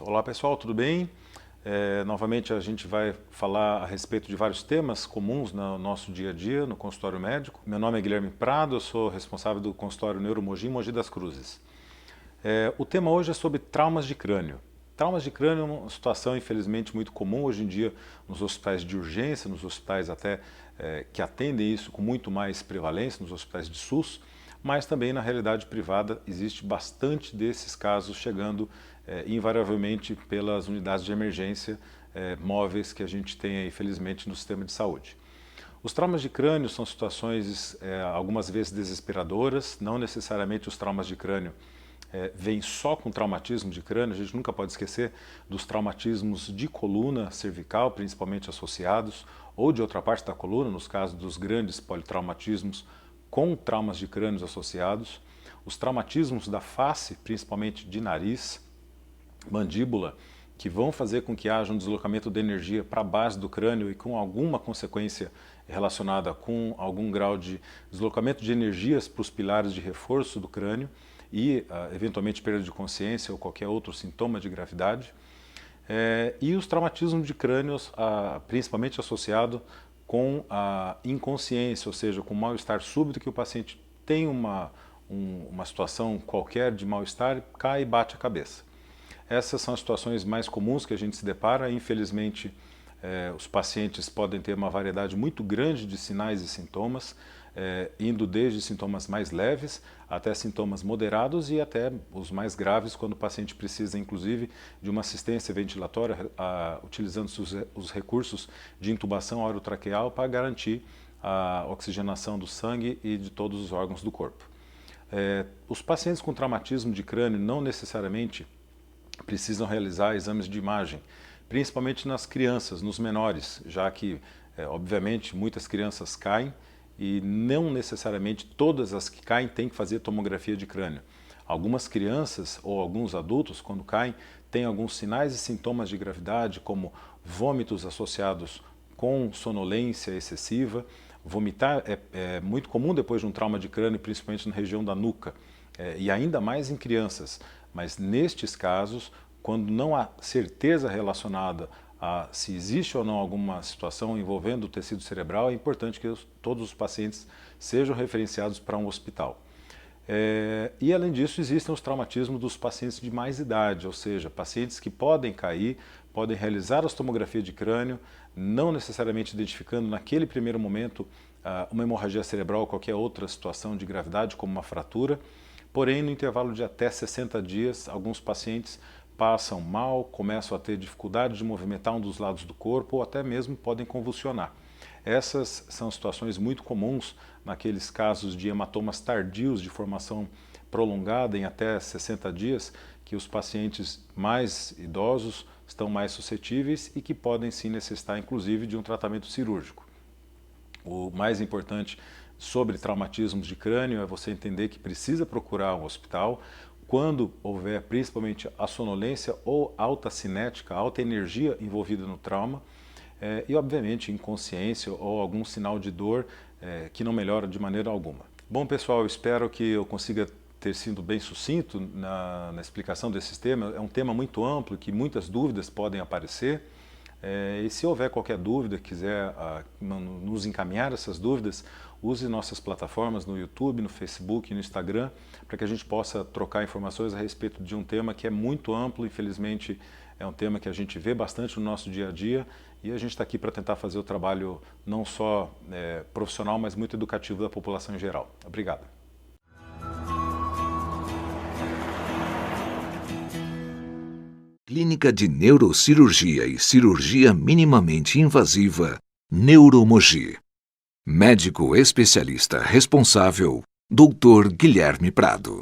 Olá pessoal, tudo bem? Novamente a gente vai falar a respeito de vários temas comuns no nosso dia a dia no consultório médico. Meu nome é Guilherme Prado, eu sou responsável do consultório Neuromogi, Mogi das Cruzes. O tema hoje é sobre traumas de crânio. Traumas de crânio é uma situação infelizmente muito comum hoje em dia nos hospitais de urgência, nos hospitais até que atendem isso com muito mais prevalência, nos hospitais de SUS, mas também na realidade privada existe bastante desses casos chegando invariavelmente pelas unidades de emergência móveis que a gente tem aí, felizmente, no sistema de saúde. Os traumas de crânio são situações algumas vezes desesperadoras, não necessariamente os traumas de crânio vêm só com traumatismo de crânio, a gente nunca pode esquecer dos traumatismos de coluna cervical, principalmente associados, ou de outra parte da coluna, nos casos dos grandes politraumatismos com traumas de crânios associados, os traumatismos da face, principalmente de nariz, mandíbula, que vão fazer com que haja um deslocamento de energia para a base do crânio e com alguma consequência relacionada com algum grau de deslocamento de energias para os pilares de reforço do crânio e, eventualmente, perda de consciência ou qualquer outro sintoma de gravidade. E os traumatismos de crânios, principalmente associado com a inconsciência, ou seja, com mal-estar súbito que o paciente tem uma situação qualquer de mal-estar, cai e bate a cabeça. Essas são as situações mais comuns que a gente se depara. Infelizmente, os pacientes podem ter uma variedade muito grande de sinais e sintomas, indo desde sintomas mais leves até sintomas moderados e até os mais graves, quando o paciente precisa, inclusive, de uma assistência ventilatória, utilizando os recursos de intubação orotraqueal para garantir a oxigenação do sangue e de todos os órgãos do corpo. Os pacientes com traumatismo de crânio não necessariamente precisam realizar exames de imagem, principalmente nas crianças, nos menores, já que, obviamente, muitas crianças caem e não necessariamente todas as que caem têm que fazer tomografia de crânio. Algumas crianças ou alguns adultos, quando caem, têm alguns sinais e sintomas de gravidade, como vômitos associados com sonolência excessiva. Vomitar é muito comum depois de um trauma de crânio, principalmente na região da nuca, e ainda mais em crianças. Mas nestes casos, quando não há certeza relacionada a se existe ou não alguma situação envolvendo o tecido cerebral, é importante que todos os pacientes sejam referenciados para um hospital. E além disso, existem os traumatismos dos pacientes de mais idade, ou seja, pacientes que podem cair, podem realizar a tomografia de crânio, não necessariamente identificando naquele primeiro momento uma hemorragia cerebral ou qualquer outra situação de gravidade, como uma fratura. Porém, no intervalo de até 60 dias, alguns pacientes passam mal, começam a ter dificuldade de movimentar um dos lados do corpo ou até mesmo podem convulsionar. Essas são situações muito comuns naqueles casos de hematomas tardios de formação prolongada em até 60 dias, que os pacientes mais idosos estão mais suscetíveis e que podem sim necessitar inclusive de um tratamento cirúrgico. O mais importante sobre traumatismos de crânio é você entender que precisa procurar um hospital quando houver principalmente a sonolência ou alta cinética, alta energia envolvida no trauma e obviamente inconsciência ou algum sinal de dor que não melhora de maneira alguma. Bom pessoal, eu espero que eu consiga ter sido bem sucinto na explicação desses temas. É um tema muito amplo que muitas dúvidas podem aparecer. E se houver qualquer dúvida, quiser nos encaminhar essas dúvidas, use nossas plataformas no YouTube, no Facebook e no Instagram, para que a gente possa trocar informações a respeito de um tema que é muito amplo. Infelizmente, é um tema que a gente vê bastante no nosso dia a dia e a gente está aqui para tentar fazer o trabalho não só profissional, mas muito educativo da população em geral. Obrigado. Clínica de Neurocirurgia e Cirurgia Minimamente Invasiva, Neuromogi. Médico especialista responsável, Dr. Guilherme Prado.